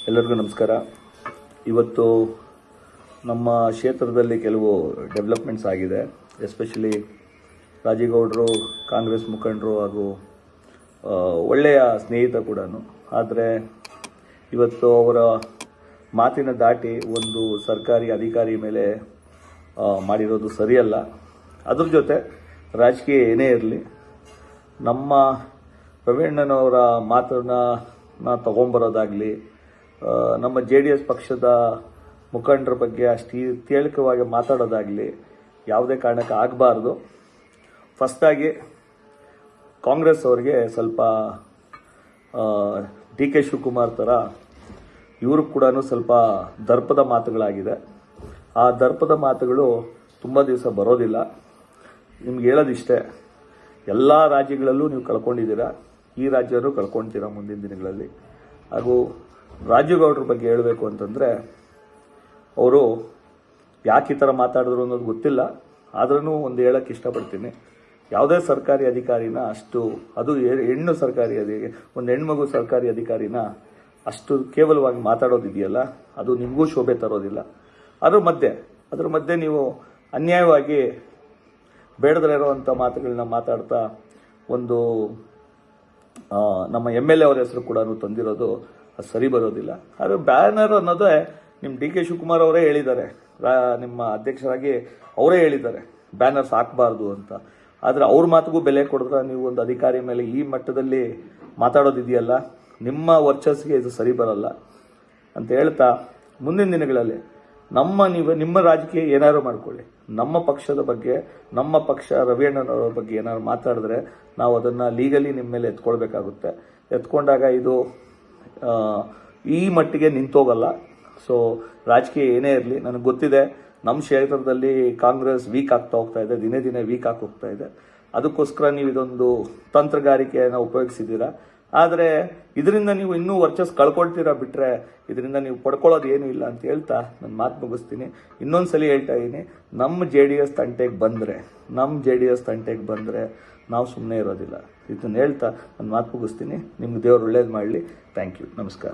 ಎಲ್ಲರಿಗೂ ನಮಸ್ಕಾರ. ಇವತ್ತು ನಮ್ಮ ಕ್ಷೇತ್ರದಲ್ಲಿ ಕೆಲವು ಡೆವಲಪ್ಮೆಂಟ್ಸ್ ಆಗಿದೆ. ಎಸ್ಪೆಷಲಿ ರಾಜೇಗೌಡರು ಕಾಂಗ್ರೆಸ್ ಮುಖಂಡರು ಹಾಗೂ ಒಳ್ಳೆಯ ಸ್ನೇಹಿತ ಕೂಡ. ಆದರೆ ಇವತ್ತು ಅವರ ಮಾತಿನ ದಾಟಿ ಒಂದು ಸರ್ಕಾರಿ ಅಧಿಕಾರಿ ಮೇಲೆ ಮಾಡಿರೋದು ಸರಿಯಲ್ಲ. ಅದ್ರ ಜೊತೆ ರಾಜಕೀಯ ಏನೇ ಇರಲಿ, ನಮ್ಮ ಪ್ರವೀಣನವರ ಮಾತನ್ನ ತಗೊಂಬರೋದಾಗಲಿ, ನಮ್ಮ JDS ಪಕ್ಷದ ಮುಖಂಡರ ಬಗ್ಗೆ ಅಷ್ಟು ತೇಲಿಕವಾಗಿ ಮಾತಾಡೋದಾಗಲಿ ಯಾವುದೇ ಕಾರಣಕ್ಕೆ ಆಗಬಾರ್ದು. ಫಸ್ಟಾಗಿ ಕಾಂಗ್ರೆಸ್ ಅವರಿಗೆ ಸ್ವಲ್ಪ DK ಶಿವಕುಮಾರ್ ಥರ ಇವ್ರಿಗೆ ಕೂಡ ಸ್ವಲ್ಪ ದರ್ಪದ ಮಾತುಗಳಾಗಿದೆ. ಆ ದರ್ಪದ ಮಾತುಗಳು ತುಂಬ ದಿವಸ ಬರೋದಿಲ್ಲ. ನಿಮ್ಗೆ ಹೇಳೋದಿಷ್ಟೇ, ಎಲ್ಲ ರಾಜ್ಯಗಳಲ್ಲೂ ನೀವು ಕಳ್ಕೊಂಡಿದ್ದೀರಾ, ಈ ರಾಜ್ಯನೂ ಕಳ್ಕೊಳ್ತೀರಾ ಮುಂದಿನ ದಿನಗಳಲ್ಲಿ. ಹಾಗೂ ರಾಜೇಗೌಡರ ಬಗ್ಗೆ ಹೇಳಬೇಕು ಅಂತಂದರೆ, ಅವರು ಯಾಕೆ ಈ ಥರ ಮಾತಾಡಿದ್ರು ಅನ್ನೋದು ಗೊತ್ತಿಲ್ಲ. ಆದ್ರೂ ಒಂದು ಹೇಳೋಕ್ಕೆ ಇಷ್ಟಪಡ್ತೀನಿ, ಯಾವುದೇ ಸರ್ಕಾರಿ ಅಧಿಕಾರಿನ ಅದು ಒಂದು ಹೆಣ್ಮಗು ಸರ್ಕಾರಿ ಅಧಿಕಾರಿನ ಅಷ್ಟು ಕೇವಲವಾಗಿ ಮಾತಾಡೋದಿದೆಯಲ್ಲ, ಅದು ನಿಮಗೂ ಶೋಭೆ ತರೋದಿಲ್ಲ. ಅದ್ರ ಮಧ್ಯೆ ನೀವು ಅನ್ಯಾಯವಾಗಿ ಬೇಡದೇ ಇರೋವಂಥ ಮಾತುಗಳನ್ನ ಮಾತಾಡ್ತಾ ಒಂದು ನಮ್ಮ MLA ಅವರ ಹೆಸರು ಕೂಡ ತಂದಿರೋದು ಅದು ಸರಿ ಬರೋದಿಲ್ಲ. ಆದರೆ ಬ್ಯಾನರ್ ಅನ್ನೋದೇ ನಿಮ್ಮ DK ಶಿವಕುಮಾರ್ ಅವರೇ ಹೇಳಿದ್ದಾರೆ, ನಿಮ್ಮ ಅಧ್ಯಕ್ಷರಾಗಿ ಅವರೇ ಹೇಳಿದ್ದಾರೆ ಬ್ಯಾನರ್ಸ್ ಹಾಕಬಾರ್ದು ಅಂತ. ಆದರೆ ಅವ್ರ ಮಾತಿಗೂ ಬೆಲೆ ಕೊಡಿದ್ರೆ ನೀವು ಒಂದು ಅಧಿಕಾರಿ ಮೇಲೆ ಈ ಮಟ್ಟದಲ್ಲಿ ಮಾತಾಡೋದಿದೆಯಲ್ಲ, ನಿಮ್ಮ ವರ್ಚಸ್ಸಿಗೆ ಇದು ಸರಿ ಬರಲ್ಲ ಅಂತ ಹೇಳ್ತಾ, ಮುಂದಿನ ದಿನಗಳಲ್ಲಿ ನಿಮ್ಮ ರಾಜಕೀಯ ಏನಾದ್ರು ಮಾಡ್ಕೊಳ್ಳಿ, ನಮ್ಮ ಪಕ್ಷದ ಬಗ್ಗೆ, ನಮ್ಮ ಪಕ್ಷ ರವಿಯಣ್ಣನವರ ಬಗ್ಗೆ ಏನಾದ್ರು ಮಾತಾಡಿದ್ರೆ ನಾವು ಅದನ್ನು ಲೀಗಲಿ ನಿಮ್ಮ ಮೇಲೆ ಎತ್ಕೊಳ್ಬೇಕಾಗುತ್ತೆ. ಎತ್ಕೊಂಡಾಗ ಇದು ಈ ಮಟ್ಟಿಗೆ ನಿಂತೋಗಲ್ಲ. ಸೊ ರಾಜಕೀಯ ಏನೇ ಇರಲಿ, ನನಗೆ ಗೊತ್ತಿದೆ ನಮ್ಮ ಕ್ಷೇತ್ರದಲ್ಲಿ ಕಾಂಗ್ರೆಸ್ ವೀಕ್ ಆಗ್ತಾ ಹೋಗ್ತಾ ಇದೆ, ದಿನೇ ದಿನೇ ವೀಕ್ ಆಗಿ ಹೋಗ್ತಾ ಇದೆ. ಅದಕ್ಕೋಸ್ಕರ ನೀವು ಇದೊಂದು ತಂತ್ರಗಾರಿಕೆಯನ್ನು ಉಪಯೋಗಿಸಿದ್ದೀರಾ. ಆದರೆ ಇದರಿಂದ ನೀವು ಇನ್ನೂ ವರ್ಚಸ್ ಕಳ್ಕೊಳ್ತೀರಾ ಬಿಟ್ಟರೆ ಇದರಿಂದ ನೀವು ಪಡ್ಕೊಳ್ಳೋದು ಏನೂ ಇಲ್ಲ ಅಂತ ಹೇಳ್ತಾ ನನ್ನ ಮಾತು ಮುಗಿಸ್ತೀನಿ. ಇನ್ನೊಂದ್ಸಲಿ ಹೇಳ್ತಾ ಇದ್ದೀನಿ, ನಮ್ಮ JDS ತಂಟೆಗೆ ಬಂದರೆ ನಾವು ಸುಮ್ಮನೆ ಇರೋದಿಲ್ಲ. ಇದನ್ನು ಹೇಳ್ತಾ ನನ್ನ ಮಾತು ಮುಗಿಸ್ತೀನಿ. ನಿಮ್ಗೆ ದೇವರು ಒಳ್ಳೇದು ಮಾಡಲಿ. Thank you. ನಮಸ್ಕಾರ.